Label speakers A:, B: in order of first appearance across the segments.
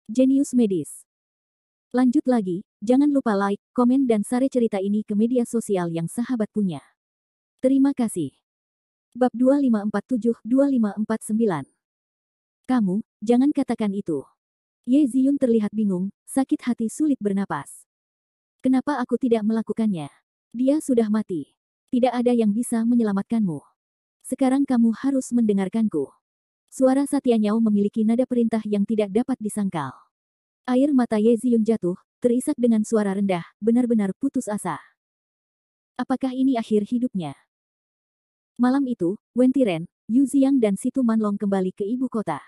A: Jenius Medis. Lanjut lagi, jangan lupa like, komen dan share cerita ini ke media sosial yang sahabat punya. Terima kasih. Bab 2547-2549. Kamu, jangan katakan itu. Ye Ziyun terlihat bingung, sakit hati sulit bernapas. Kenapa aku tidak melakukannya? Dia sudah mati. Tidak ada yang bisa menyelamatkanmu. Sekarang kamu harus mendengarkanku. Suara Satya Nyao memiliki nada perintah yang tidak dapat disangkal. Air mata Ye Ziyun jatuh, terisak dengan suara rendah, benar-benar putus asa. Apakah ini akhir hidupnya? Malam itu, Wen Tiren, Yu Ziyang dan Situ Manlong kembali ke ibu kota.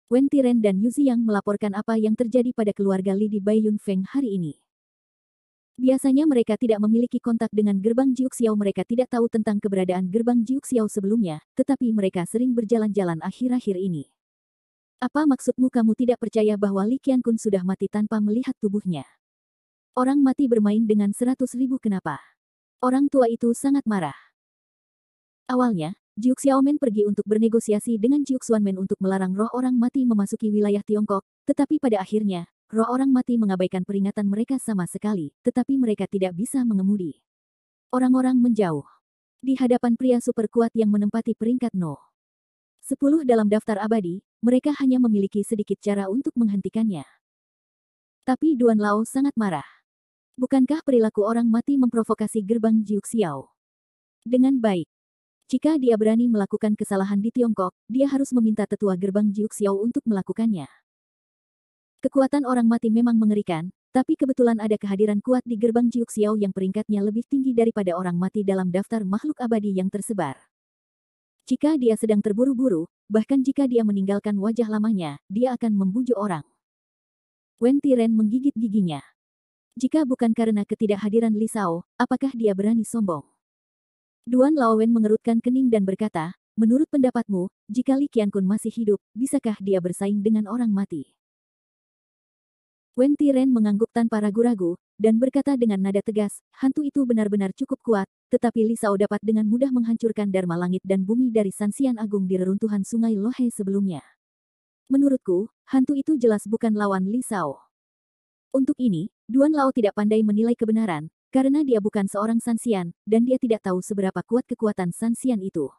A: Wen Tiren dan Yu Ziyang melaporkan apa yang terjadi pada keluarga Li di Baiyun Feng hari ini. Biasanya mereka tidak memiliki kontak dengan gerbang Jiuxiao, mereka tidak tahu tentang keberadaan gerbang Jiuxiao sebelumnya, tetapi mereka sering berjalan-jalan akhir-akhir ini. Apa maksudmu kamu tidak percaya bahwa Li Qiankun sudah mati tanpa melihat tubuhnya? Orang mati bermain dengan 100.000 kenapa? Orang tua itu sangat marah. Awalnya, Jiu Xiaomen pergi untuk bernegosiasi dengan Jiu Xuanmen untuk melarang roh orang mati memasuki wilayah Tiongkok, tetapi pada akhirnya, roh orang mati mengabaikan peringatan mereka sama sekali, tetapi mereka tidak bisa mengemudi. Orang-orang menjauh. Di hadapan pria super kuat yang menempati peringkat No. 10 dalam daftar abadi, mereka hanya memiliki sedikit cara untuk menghentikannya. Tapi Duan Lao sangat marah. Bukankah perilaku orang mati memprovokasi gerbang Jiu Xiao? Dengan baik. Jika dia berani melakukan kesalahan di Tiongkok, dia harus meminta tetua gerbang Jiu Xiao untuk melakukannya. Kekuatan orang mati memang mengerikan, tapi kebetulan ada kehadiran kuat di gerbang Jiu Xiao yang peringkatnya lebih tinggi daripada orang mati dalam daftar makhluk abadi yang tersebar. Jika dia sedang terburu-buru, bahkan jika dia meninggalkan wajah lamanya, dia akan membujuk orang. Wen Tiren menggigit giginya. Jika bukan karena ketidakhadiran Li Shao, apakah dia berani sombong? Duan Laowen mengerutkan kening dan berkata, menurut pendapatmu, jika Li Qiankun masih hidup, bisakah dia bersaing dengan orang mati? Wen Tiren mengangguk tanpa ragu-ragu, dan berkata dengan nada tegas, hantu itu benar-benar cukup kuat, tetapi Li Shao dapat dengan mudah menghancurkan dharma langit dan bumi dari Sanxian Agung di reruntuhan sungai Lohe sebelumnya. Menurutku, hantu itu jelas bukan lawan Li Shao. Untuk ini, Duan Lao tidak pandai menilai kebenaran, karena dia bukan seorang Sanxian, dan dia tidak tahu seberapa kuat kekuatan Sanxian itu.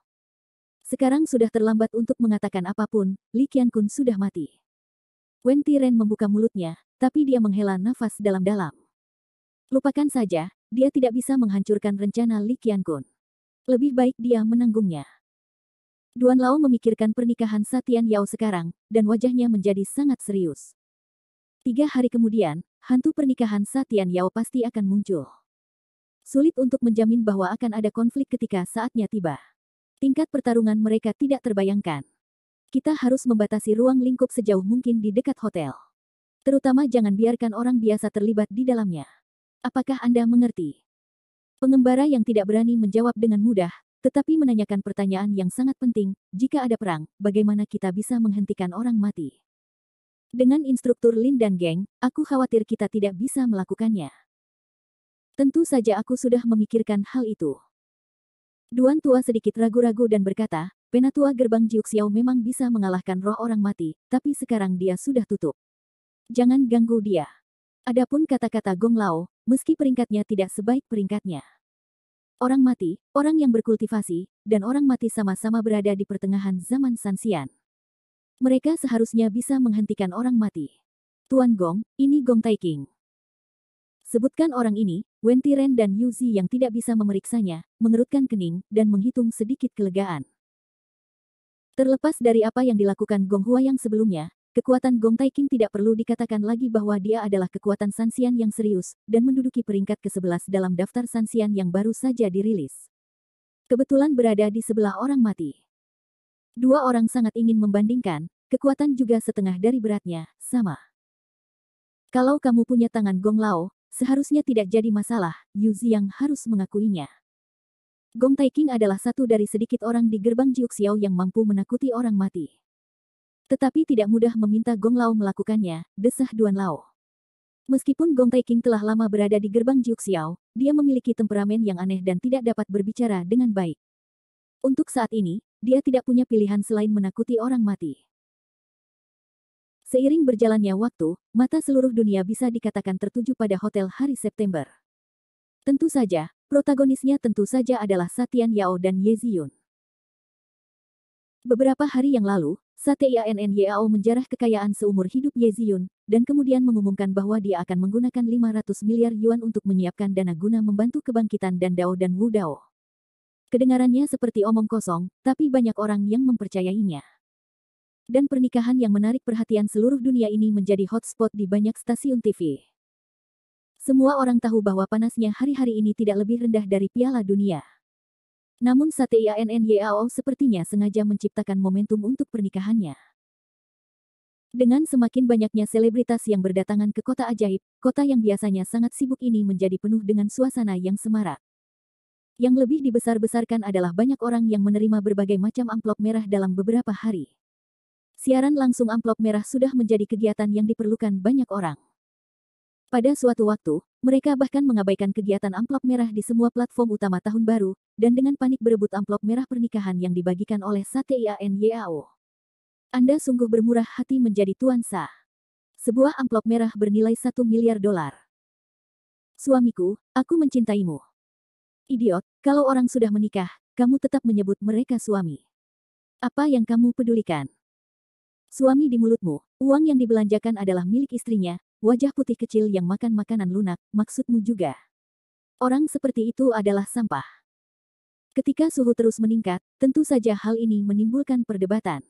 A: Sekarang sudah terlambat untuk mengatakan apapun, Li Qiankun sudah mati. Wen Tiren membuka mulutnya, tapi dia menghela nafas dalam-dalam. Lupakan saja, dia tidak bisa menghancurkan rencana Li Qiankun. Lebih baik dia menanggungnya. Duan Lao memikirkan pernikahan Satian Yao sekarang, dan wajahnya menjadi sangat serius. 3 hari kemudian, hantu pernikahan Satian Yao pasti akan muncul. Sulit untuk menjamin bahwa akan ada konflik ketika saatnya tiba. Tingkat pertarungan mereka tidak terbayangkan. Kita harus membatasi ruang lingkup sejauh mungkin di dekat hotel. Terutama jangan biarkan orang biasa terlibat di dalamnya. Apakah Anda mengerti? Pengembara yang tidak berani menjawab dengan mudah, tetapi menanyakan pertanyaan yang sangat penting, jika ada perang, bagaimana kita bisa menghentikan orang mati? Dengan instruktur Lin dan geng, aku khawatir kita tidak bisa melakukannya. Tentu saja aku sudah memikirkan hal itu. Duan tua sedikit ragu-ragu dan berkata, penatua gerbang Jiuxiao memang bisa mengalahkan roh orang mati, tapi sekarang dia sudah tutup. Jangan ganggu dia. Adapun kata-kata Gong Lao, meski peringkatnya tidak sebaik peringkatnya. Orang mati, orang yang berkultivasi, dan orang mati sama-sama berada di pertengahan zaman Sanxian. Mereka seharusnya bisa menghentikan orang mati. Tuan Gong, ini Gong Taiking. Sebutkan orang ini, Wen Tiren dan Yu Zi yang tidak bisa memeriksanya, mengerutkan kening, dan menghitung sedikit kelegaan. Terlepas dari apa yang dilakukan Gong Huayang sebelumnya, kekuatan Gong Taiking tidak perlu dikatakan lagi bahwa dia adalah kekuatan Sanxian yang serius, dan menduduki peringkat ke-11 dalam daftar Sanxian yang baru saja dirilis. Kebetulan berada di sebelah orang mati. Dua orang sangat ingin membandingkan, kekuatan juga setengah dari beratnya, sama. Kalau kamu punya tangan Gong Lao, seharusnya tidak jadi masalah, Yu Ziyang harus mengakuinya. Gong Taiking adalah satu dari sedikit orang di gerbang Jiuxiao yang mampu menakuti orang mati. Tetapi tidak mudah meminta Gong Lao melakukannya, desah Duan Lao. Meskipun Gong Taiking telah lama berada di gerbang Jiuxiao, dia memiliki temperamen yang aneh dan tidak dapat berbicara dengan baik. Untuk saat ini, dia tidak punya pilihan selain menakuti orang mati. Seiring berjalannya waktu, mata seluruh dunia bisa dikatakan tertuju pada Hotel Hari September. Tentu saja, protagonisnya tentu saja adalah Satian Yao dan Ye Ziyun. Beberapa hari yang lalu, Satian Yao menjarah kekayaan seumur hidup Ye Ziyun, dan kemudian mengumumkan bahwa dia akan menggunakan 500 miliar yuan untuk menyiapkan dana guna membantu kebangkitan Dan Dao dan Wu Dao. Kedengarannya seperti omong kosong, tapi banyak orang yang mempercayainya. Dan pernikahan yang menarik perhatian seluruh dunia ini menjadi hotspot di banyak stasiun TV. Semua orang tahu bahwa panasnya hari-hari ini tidak lebih rendah dari Piala Dunia. Namun Satian Yao sepertinya sengaja menciptakan momentum untuk pernikahannya. Dengan semakin banyaknya selebritas yang berdatangan ke kota ajaib, kota yang biasanya sangat sibuk ini menjadi penuh dengan suasana yang semarak. Yang lebih dibesar-besarkan adalah banyak orang yang menerima berbagai macam amplop merah dalam beberapa hari. Siaran langsung amplop merah sudah menjadi kegiatan yang diperlukan banyak orang. Pada suatu waktu, mereka bahkan mengabaikan kegiatan amplop merah di semua platform utama tahun baru, dan dengan panik berebut amplop merah pernikahan yang dibagikan oleh Satian Yao. Anda sungguh bermurah hati menjadi tuan sah. Sebuah amplop merah bernilai $1 miliar. Suamiku, aku mencintaimu. Idiot, kalau orang sudah menikah, kamu tetap menyebut mereka suami. Apa yang kamu pedulikan? Suami di mulutmu, uang yang dibelanjakan adalah milik istrinya, wajah putih kecil yang makan makanan lunak, maksudmu juga. Orang seperti itu adalah sampah. Ketika suhu terus meningkat, tentu saja hal ini menimbulkan perdebatan.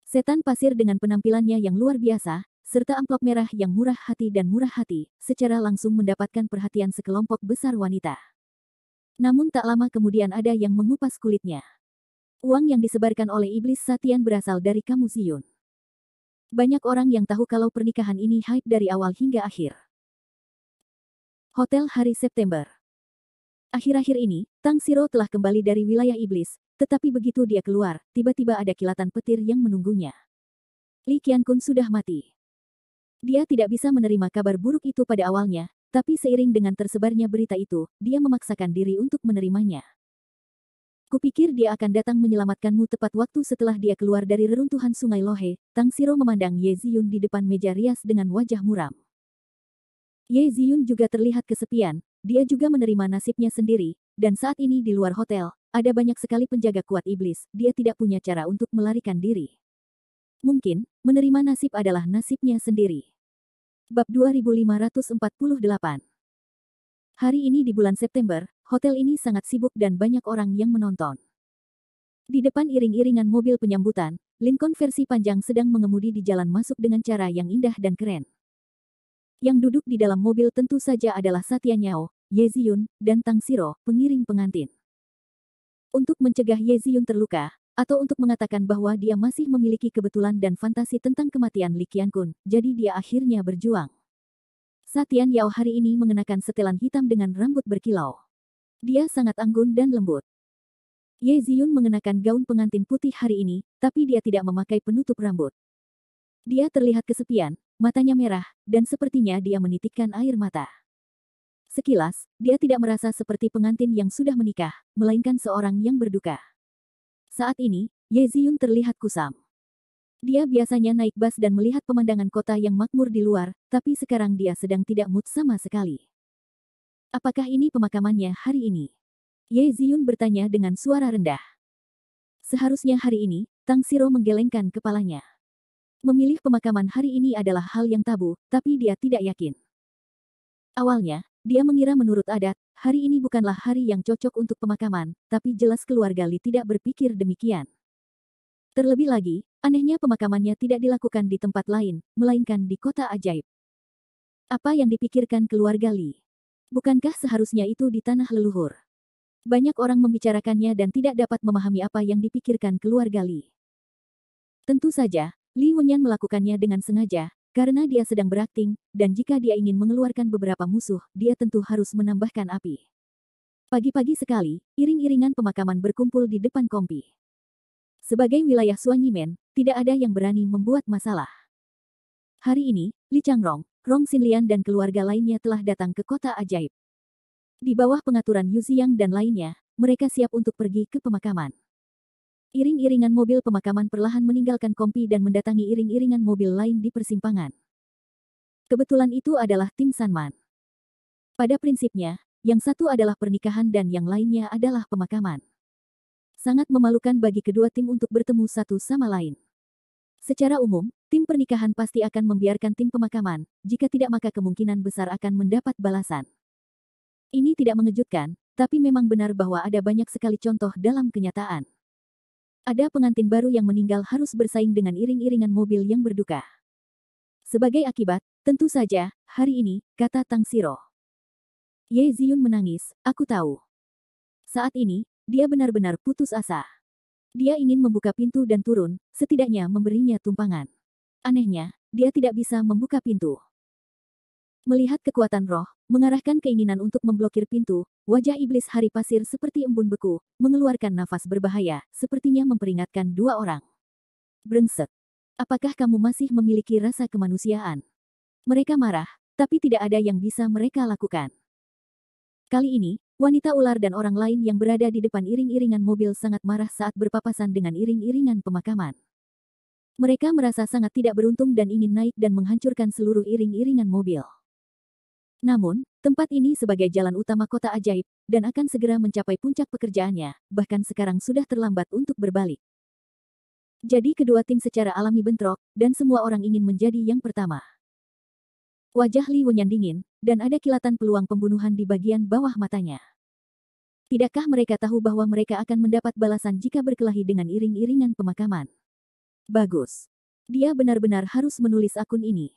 A: Setan pasir dengan penampilannya yang luar biasa, serta amplop merah yang murah hati dan murah hati, secara langsung mendapatkan perhatian sekelompok besar wanita. Namun tak lama kemudian ada yang mengupas kulitnya. Uang yang disebarkan oleh iblis Satian berasal dari kamu Ziyun. Banyak orang yang tahu kalau pernikahan ini hype dari awal hingga akhir. Hotel Hari September. Akhir-akhir ini, Tang Siro telah kembali dari wilayah iblis, tetapi begitu dia keluar, tiba-tiba ada kilatan petir yang menunggunya. Li Qiankun sudah mati. Dia tidak bisa menerima kabar buruk itu pada awalnya, tapi seiring dengan tersebarnya berita itu, dia memaksakan diri untuk menerimanya. Kupikir dia akan datang menyelamatkanmu tepat waktu setelah dia keluar dari reruntuhan sungai Lohe. Tang Siro memandang Ye Ziyun di depan meja rias dengan wajah muram. Ye Ziyun juga terlihat kesepian, dia juga menerima nasibnya sendiri, dan saat ini di luar hotel, ada banyak sekali penjaga kuat iblis, dia tidak punya cara untuk melarikan diri. Mungkin, menerima nasib adalah nasibnya sendiri. Bab 2548. Hari ini di bulan September, hotel ini sangat sibuk dan banyak orang yang menonton. Di depan iring-iringan mobil penyambutan, Lincoln versi panjang sedang mengemudi di jalan masuk dengan cara yang indah dan keren. Yang duduk di dalam mobil tentu saja adalah Satian Yao, Ye Ziyun, dan Tang Siro, pengiring pengantin. Untuk mencegah Ye Ziyun terluka, atau untuk mengatakan bahwa dia masih memiliki kebetulan dan fantasi tentang kematian Li Qiankun, jadi dia akhirnya berjuang. Satian Yao hari ini mengenakan setelan hitam dengan rambut berkilau. Dia sangat anggun dan lembut. Ye Ziyun mengenakan gaun pengantin putih hari ini, tapi dia tidak memakai penutup rambut. Dia terlihat kesepian, matanya merah, dan sepertinya dia menitikkan air mata. Sekilas, dia tidak merasa seperti pengantin yang sudah menikah, melainkan seorang yang berduka. Saat ini, Ye Ziyun terlihat kusam. Dia biasanya naik bus dan melihat pemandangan kota yang makmur di luar, tapi sekarang dia sedang tidak mood sama sekali. Apakah ini pemakamannya hari ini? Ye Ziyun bertanya dengan suara rendah. Seharusnya hari ini, Tang Siro menggelengkan kepalanya. Memilih pemakaman hari ini adalah hal yang tabu, tapi dia tidak yakin. Awalnya, dia mengira menurut adat, hari ini bukanlah hari yang cocok untuk pemakaman, tapi jelas keluarga Li tidak berpikir demikian. Terlebih lagi, anehnya pemakamannya tidak dilakukan di tempat lain, melainkan di kota ajaib. Apa yang dipikirkan keluarga Li? Bukankah seharusnya itu di tanah leluhur? Banyak orang membicarakannya dan tidak dapat memahami apa yang dipikirkan keluarga Li. Tentu saja, Li Wenyan melakukannya dengan sengaja, karena dia sedang berakting, dan jika dia ingin mengeluarkan beberapa musuh, dia tentu harus menambahkan api. Pagi-pagi sekali, iring-iringan pemakaman berkumpul di depan kompi. Sebagai wilayah Suanyimen, tidak ada yang berani membuat masalah. Hari ini, Li Changrong, Rong Xinlian dan keluarga lainnya telah datang ke kota ajaib. Di bawah pengaturan Yu Xiang dan lainnya, mereka siap untuk pergi ke pemakaman. Iring-iringan mobil pemakaman perlahan meninggalkan kompi dan mendatangi iring-iringan mobil lain di persimpangan. Kebetulan itu adalah tim Sanman. Pada prinsipnya, yang satu adalah pernikahan dan yang lainnya adalah pemakaman. Sangat memalukan bagi kedua tim untuk bertemu satu sama lain. Secara umum, tim pernikahan pasti akan membiarkan tim pemakaman, jika tidak maka kemungkinan besar akan mendapat balasan. Ini tidak mengejutkan, tapi memang benar bahwa ada banyak sekali contoh dalam kenyataan. Ada pengantin baru yang meninggal harus bersaing dengan iring-iringan mobil yang berduka. Sebagai akibat, tentu saja, hari ini, kata Tang Siro. Ye Ziyun menangis, aku tahu. Saat ini, dia benar-benar putus asa. Dia ingin membuka pintu dan turun, setidaknya memberinya tumpangan. Anehnya, dia tidak bisa membuka pintu. Melihat kekuatan roh, mengarahkan keinginan untuk memblokir pintu, wajah iblis hari pasir seperti embun beku, mengeluarkan nafas berbahaya, sepertinya memperingatkan dua orang. Brengsek. Apakah kamu masih memiliki rasa kemanusiaan? Mereka marah, tapi tidak ada yang bisa mereka lakukan. Kali ini, wanita ular dan orang lain yang berada di depan iring-iringan mobil sangat marah saat berpapasan dengan iring-iringan pemakaman. Mereka merasa sangat tidak beruntung dan ingin naik dan menghancurkan seluruh iring-iringan mobil. Namun, tempat ini sebagai jalan utama kota ajaib, dan akan segera mencapai puncak pekerjaannya, bahkan sekarang sudah terlambat untuk berbalik. Jadi kedua tim secara alami bentrok, dan semua orang ingin menjadi yang pertama. Wajah Li Wenyan dingin, dan ada kilatan peluang pembunuhan di bagian bawah matanya. Tidakkah mereka tahu bahwa mereka akan mendapat balasan jika berkelahi dengan iring-iringan pemakaman? Bagus. Dia benar-benar harus menulis akun ini.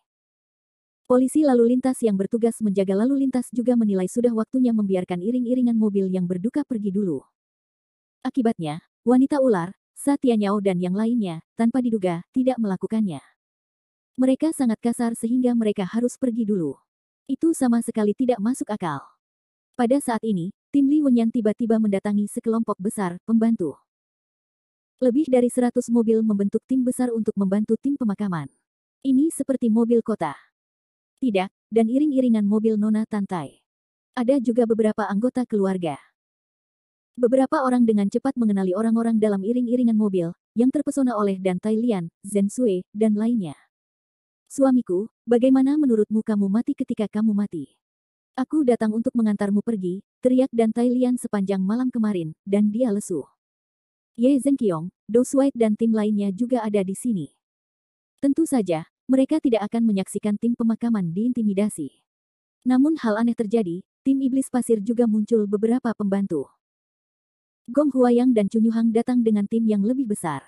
A: Polisi lalu lintas yang bertugas menjaga lalu lintas juga menilai sudah waktunya membiarkan iring-iringan mobil yang berduka pergi dulu. Akibatnya, wanita ular, Satya Nyao dan yang lainnya, tanpa diduga, tidak melakukannya. Mereka sangat kasar sehingga mereka harus pergi dulu. Itu sama sekali tidak masuk akal. Pada saat ini, tim Li Wenyan tiba-tiba mendatangi sekelompok besar pembantu. Lebih dari 100 mobil membentuk tim besar untuk membantu tim pemakaman. Ini seperti mobil kota. Tidak, dan iring-iringan mobil Nona Tantai. Ada juga beberapa anggota keluarga. Beberapa orang dengan cepat mengenali orang-orang dalam iring-iringan mobil, yang terpesona oleh Dan Tai Lian, Zhen Sui, dan lainnya. Suamiku, bagaimana menurutmu kamu mati ketika kamu mati? Aku datang untuk mengantarmu pergi, teriak Dan Tai Lian sepanjang malam kemarin, dan dia lesu. Ye Zhenqiong, Dou Suai dan tim lainnya juga ada di sini. Tentu saja, mereka tidak akan menyaksikan tim pemakaman diintimidasi. Namun hal aneh terjadi, tim iblis pasir juga muncul beberapa pembantu. Gong Huayang dan Chun Yuhang datang dengan tim yang lebih besar.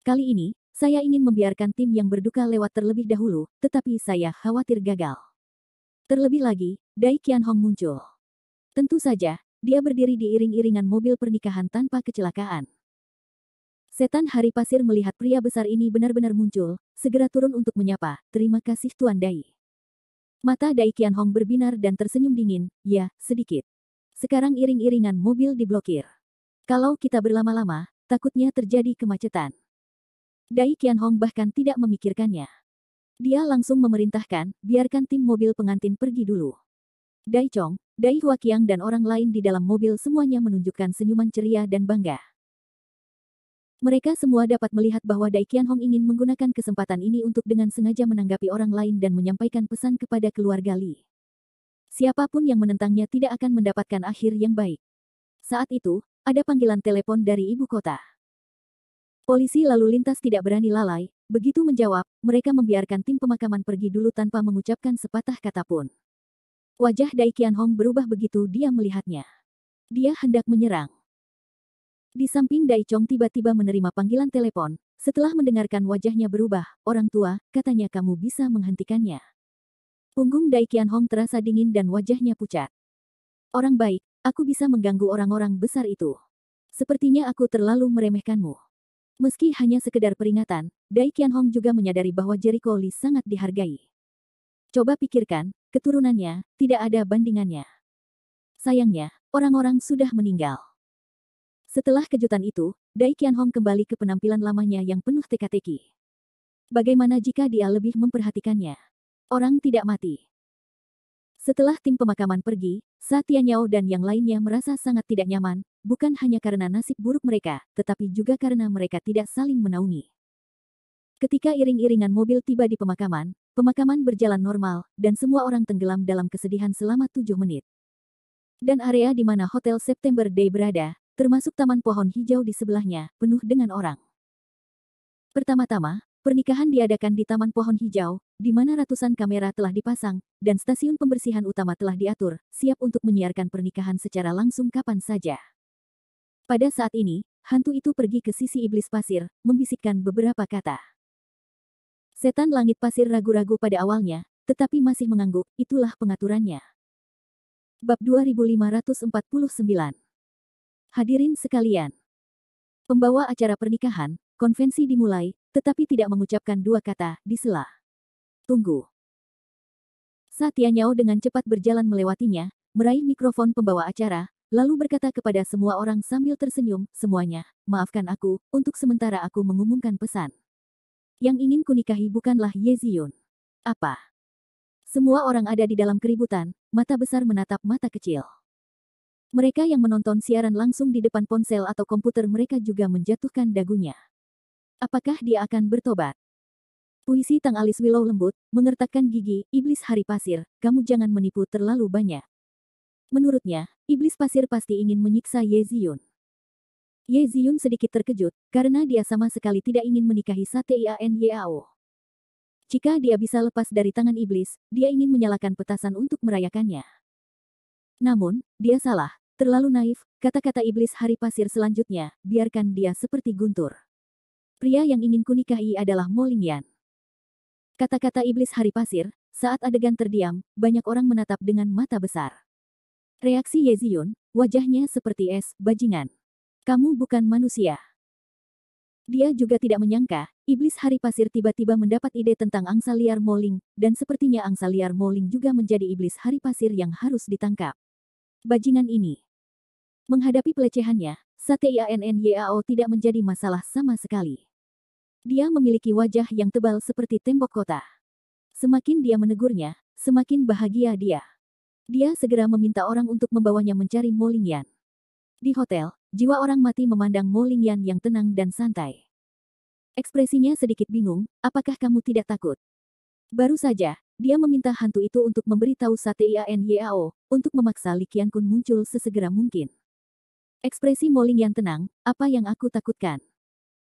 A: Kali ini, saya ingin membiarkan tim yang berduka lewat terlebih dahulu, tetapi saya khawatir gagal. Terlebih lagi, Dai Qianhong muncul. Tentu saja, dia berdiri di iring-iringan mobil pernikahan tanpa kecelakaan. Setan hari pasir melihat pria besar ini benar-benar muncul, segera turun untuk menyapa, terima kasih Tuan Dai. Mata Dai Qianhong berbinar dan tersenyum dingin, ya, sedikit. Sekarang iring-iringan mobil diblokir. Kalau kita berlama-lama, takutnya terjadi kemacetan. Dai Qianhong bahkan tidak memikirkannya. Dia langsung memerintahkan, biarkan tim mobil pengantin pergi dulu. Dai Chong, Dai Huaqiang dan orang lain di dalam mobil semuanya menunjukkan senyuman ceria dan bangga. Mereka semua dapat melihat bahwa Dai Qianhong ingin menggunakan kesempatan ini untuk dengan sengaja menanggapi orang lain dan menyampaikan pesan kepada keluarga Li. Siapapun yang menentangnya tidak akan mendapatkan akhir yang baik. Saat itu, ada panggilan telepon dari ibu kota. Polisi lalu lintas tidak berani lalai, begitu menjawab, mereka membiarkan tim pemakaman pergi dulu tanpa mengucapkan sepatah kata pun. Wajah Dai Qianhong berubah begitu dia melihatnya. Dia hendak menyerang. Di samping Dai Chong tiba-tiba menerima panggilan telepon, setelah mendengarkan wajahnya berubah, orang tua, katanya kamu bisa menghentikannya. Punggung Dai Qianhong terasa dingin dan wajahnya pucat. Orang baik, aku bisa mengganggu orang-orang besar itu. Sepertinya aku terlalu meremehkanmu. Meski hanya sekedar peringatan, Dai Qianhong juga menyadari bahwa Jericho Li sangat dihargai. Coba pikirkan, keturunannya, tidak ada bandingannya. Sayangnya, orang-orang sudah meninggal. Setelah kejutan itu, Dai Qianhong kembali ke penampilan lamanya yang penuh teka-teki. Bagaimana jika dia lebih memperhatikannya? Orang tidak mati. Setelah tim pemakaman pergi, Satya Nyao dan yang lainnya merasa sangat tidak nyaman, bukan hanya karena nasib buruk mereka, tetapi juga karena mereka tidak saling menaungi. Ketika iring-iringan mobil tiba di pemakaman, pemakaman berjalan normal, dan semua orang tenggelam dalam kesedihan selama 7 menit. Dan area di mana Hotel September Day berada, termasuk taman pohon hijau di sebelahnya, penuh dengan orang. Pertama-tama, pernikahan diadakan di taman pohon hijau, di mana ratusan kamera telah dipasang, dan stasiun pembersihan utama telah diatur, siap untuk menyiarkan pernikahan secara langsung kapan saja. Pada saat ini, hantu itu pergi ke sisi iblis pasir, membisikkan beberapa kata. Setan langit pasir ragu-ragu pada awalnya, tetapi masih mengangguk, itulah pengaturannya. Bab 2549. Hadirin sekalian. Pembawa acara pernikahan, konvensi dimulai, tetapi tidak mengucapkan dua kata, disela. Tunggu. Satya Nyao dengan cepat berjalan melewatinya, meraih mikrofon pembawa acara, lalu berkata kepada semua orang sambil tersenyum, semuanya, maafkan aku, untuk sementara aku mengumumkan pesan. Yang ingin kunikahi bukanlah Ye Ziyun. Apa? Semua orang ada di dalam keributan, mata besar menatap mata kecil. Mereka yang menonton siaran langsung di depan ponsel atau komputer mereka juga menjatuhkan dagunya. Apakah dia akan bertobat? Puisi Tang alis Willow lembut, mengertakkan gigi, iblis hari pasir, kamu jangan menipu terlalu banyak. Menurutnya, iblis pasir pasti ingin menyiksa Ye Ziyun. Ye Ziyun sedikit terkejut, karena dia sama sekali tidak ingin menikahi Satyan Yao. Jika dia bisa lepas dari tangan iblis, dia ingin menyalakan petasan untuk merayakannya. Namun, dia salah, terlalu naif, kata-kata iblis hari pasir selanjutnya, biarkan dia seperti guntur. Pria yang ingin kunikahi adalah Mo Lingyan. Kata-kata iblis hari pasir, saat adegan terdiam, banyak orang menatap dengan mata besar. Reaksi Ye Ziyun, wajahnya seperti es, bajingan. Kamu bukan manusia. Dia juga tidak menyangka, iblis hari pasir tiba-tiba mendapat ide tentang angsa liar Mo Ling, dan sepertinya angsa liar Mo Ling juga menjadi iblis hari pasir yang harus ditangkap. Bajingan ini. Menghadapi pelecehannya, Satyan Yao tidak menjadi masalah sama sekali. Dia memiliki wajah yang tebal seperti tembok kota. Semakin dia menegurnya, semakin bahagia dia. Dia segera meminta orang untuk membawanya mencari Mo Lingyan. Di hotel, jiwa orang mati memandang Mo Lingyan yang tenang dan santai. Ekspresinya sedikit bingung, apakah kamu tidak takut? Baru saja, dia meminta hantu itu untuk memberitahu Satyan Yao, untuk memaksa Li Qiankun muncul sesegera mungkin. Ekspresi Mo Lingyan tenang, apa yang aku takutkan?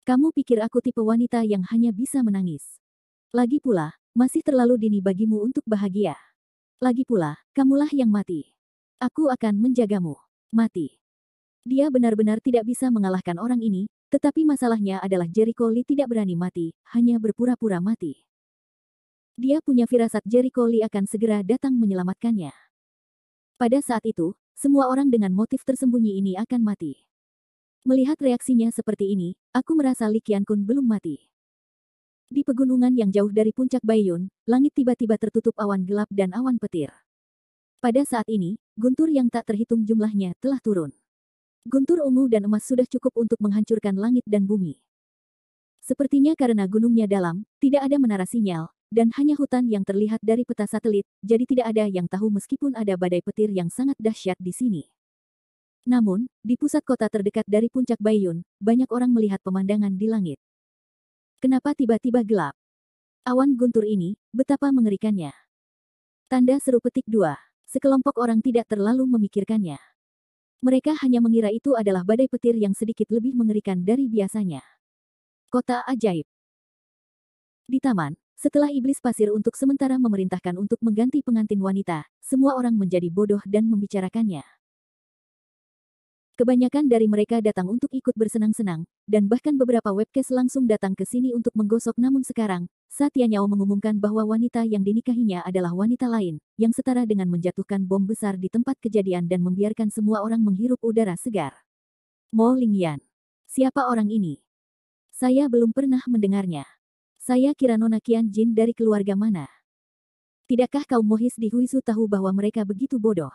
A: Kamu pikir aku tipe wanita yang hanya bisa menangis? Lagi pula, masih terlalu dini bagimu untuk bahagia. Lagi pula, kamulah yang mati. Aku akan menjagamu. Mati. Dia benar-benar tidak bisa mengalahkan orang ini, tetapi masalahnya adalah Jericho Lee tidak berani mati, hanya berpura-pura mati. Dia punya firasat Jericho Lee akan segera datang menyelamatkannya. Pada saat itu, semua orang dengan motif tersembunyi ini akan mati. Melihat reaksinya seperti ini, aku merasa Li Qiankun belum mati. Di pegunungan yang jauh dari puncak Baiyun, langit tiba-tiba tertutup awan gelap dan awan petir. Pada saat ini, guntur yang tak terhitung jumlahnya telah turun. Guntur ungu dan emas sudah cukup untuk menghancurkan langit dan bumi. Sepertinya karena gunungnya dalam, tidak ada menara sinyal, dan hanya hutan yang terlihat dari peta satelit, jadi tidak ada yang tahu meskipun ada badai petir yang sangat dahsyat di sini. Namun, di pusat kota terdekat dari puncak Baiyun, banyak orang melihat pemandangan di langit. Kenapa tiba-tiba gelap? Awan guntur ini, betapa mengerikannya. Tanda seru petik 2. Sekelompok orang tidak terlalu memikirkannya. Mereka hanya mengira itu adalah badai petir yang sedikit lebih mengerikan dari biasanya. Kota ajaib. Di taman, setelah iblis pasir untuk sementara memerintahkan untuk mengganti pengantin wanita, semua orang menjadi bodoh dan membicarakannya. Kebanyakan dari mereka datang untuk ikut bersenang-senang, dan bahkan beberapa webcast langsung datang ke sini untuk menggosok. Namun sekarang, Satya Nyao mengumumkan bahwa wanita yang dinikahinya adalah wanita lain, yang setara dengan menjatuhkan bom besar di tempat kejadian dan membiarkan semua orang menghirup udara segar. Mo Lingyan. Siapa orang ini? Saya belum pernah mendengarnya. Saya kira Nona Qian Jin dari keluarga mana? Tidakkah kaum Mohis di Huizu tahu bahwa mereka begitu bodoh?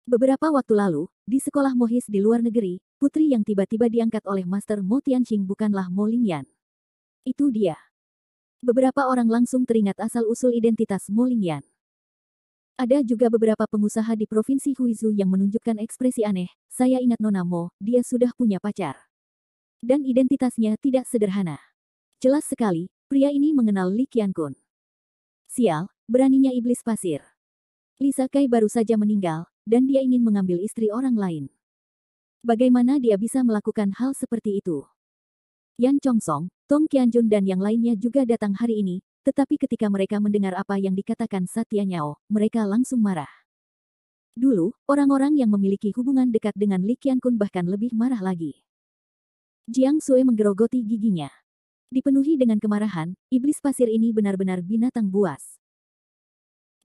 A: Beberapa waktu lalu, di sekolah Mohis di luar negeri, putri yang tiba-tiba diangkat oleh Master Mo Tianqing bukanlah Mo Lingyan. Itu dia. Beberapa orang langsung teringat asal-usul identitas Mo Lingyan. Ada juga beberapa pengusaha di Provinsi Huizhou yang menunjukkan ekspresi aneh. Saya ingat Nona Mo, dia sudah punya pacar. Dan identitasnya tidak sederhana. Jelas sekali, pria ini mengenal Li Qiankun. Sial, beraninya iblis pasir. Li Sakai baru saja meninggal, dan dia ingin mengambil istri orang lain. Bagaimana dia bisa melakukan hal seperti itu? Yan Chongsong, Tong Qianjun dan yang lainnya juga datang hari ini, tetapi ketika mereka mendengar apa yang dikatakan Satya Nyao, mereka langsung marah. Dulu, orang-orang yang memiliki hubungan dekat dengan Li Qiankun bahkan lebih marah lagi. Jiang Sui menggerogoti giginya. Dipenuhi dengan kemarahan, iblis pasir ini benar-benar binatang buas.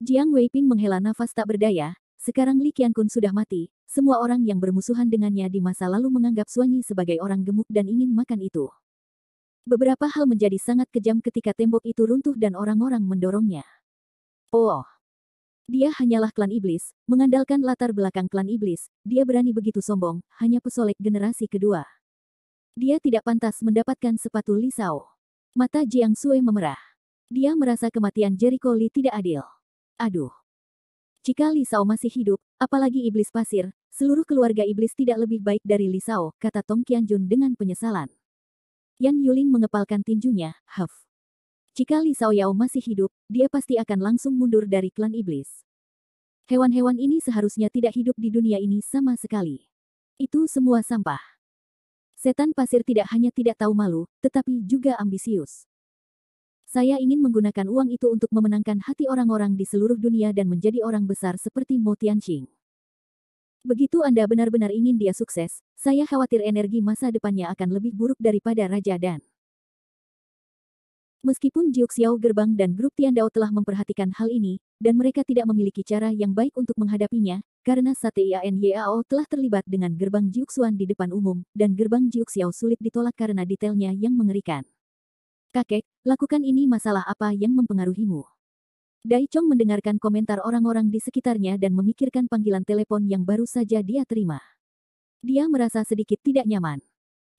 A: Jiang Weiping menghela nafas tak berdaya, sekarang Li Qiankun sudah mati, semua orang yang bermusuhan dengannya di masa lalu menganggap Suanyi sebagai orang gemuk dan ingin makan itu. Beberapa hal menjadi sangat kejam ketika tembok itu runtuh dan orang-orang mendorongnya. Oh, dia hanyalah klan iblis, mengandalkan latar belakang klan iblis, dia berani begitu sombong, hanya pesolek generasi kedua. Dia tidak pantas mendapatkan sepatu Li Shao. Mata Jiang Sui memerah. Dia merasa kematian Jericho Li tidak adil. Aduh. Jika Li Shao masih hidup, apalagi iblis pasir, seluruh keluarga iblis tidak lebih baik dari Li Shao, kata Tong Qianjun dengan penyesalan. Yan Yuling mengepalkan tinjunya, huff. Jika Li Shao Yao masih hidup, dia pasti akan langsung mundur dari klan iblis. Hewan-hewan ini seharusnya tidak hidup di dunia ini sama sekali. Itu semua sampah. Setan pasir tidak hanya tidak tahu malu, tetapi juga ambisius. Saya ingin menggunakan uang itu untuk memenangkan hati orang-orang di seluruh dunia dan menjadi orang besar seperti Mo Tianxing. Begitu Anda benar-benar ingin dia sukses, saya khawatir energi masa depannya akan lebih buruk daripada Raja Dan. Meskipun Jiuk Xiao Gerbang dan grup Tiandao telah memperhatikan hal ini, dan mereka tidak memiliki cara yang baik untuk menghadapinya, karena Satya-Nyao telah terlibat dengan gerbang Jiuk Xuan di depan umum, dan gerbang Jiuk Xiao sulit ditolak karena detailnya yang mengerikan. Kakek, lakukan ini masalah apa yang mempengaruhimu? Dai Chong mendengarkan komentar orang-orang di sekitarnya dan memikirkan panggilan telepon yang baru saja dia terima. Dia merasa sedikit tidak nyaman.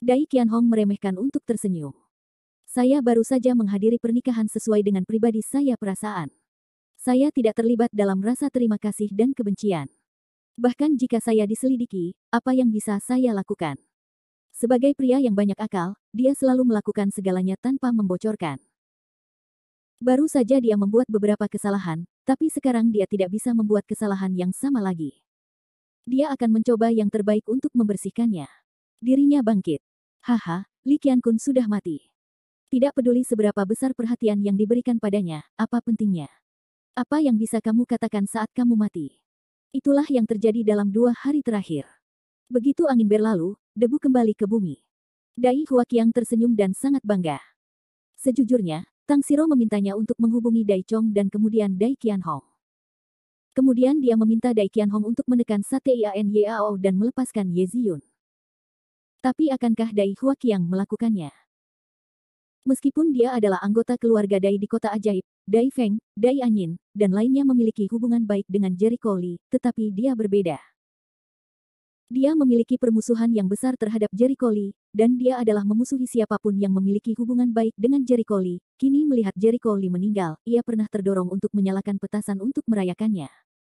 A: Dai Qianhong meremehkan untuk tersenyum. Saya baru saja menghadiri pernikahan sesuai dengan pribadi saya perasaan. Saya tidak terlibat dalam rasa terima kasih dan kebencian. Bahkan jika saya diselidiki, apa yang bisa saya lakukan? Sebagai pria yang banyak akal, dia selalu melakukan segalanya tanpa membocorkan. Baru saja dia membuat beberapa kesalahan, tapi sekarang dia tidak bisa membuat kesalahan yang sama lagi. Dia akan mencoba yang terbaik untuk membersihkannya. Dirinya bangkit. Haha, Li Qiankun sudah mati. Tidak peduli seberapa besar perhatian yang diberikan padanya, apa pentingnya? Apa yang bisa kamu katakan saat kamu mati? Itulah yang terjadi dalam 2 hari terakhir. Begitu angin berlalu, debu kembali ke bumi. Dai Huaqiang tersenyum dan sangat bangga. Sejujurnya, Tang Siro memintanya untuk menghubungi Dai Chong dan kemudian Dai Qianhong. Kemudian dia meminta Dai Qianhong untuk menekan Satya-Nyao dan melepaskan Ye Ziyun. Tapi akankah Dai Huaqiang melakukannya? Meskipun dia adalah anggota keluarga Dai di kota ajaib, Dai Feng, Dai Anyin, dan lainnya memiliki hubungan baik dengan Jericho Li, tetapi dia berbeda. Dia memiliki permusuhan yang besar terhadap Jericho Li, dan dia adalah memusuhi siapapun yang memiliki hubungan baik dengan Jericho Li. Kini melihat Jericho Li meninggal, ia pernah terdorong untuk menyalakan petasan untuk merayakannya.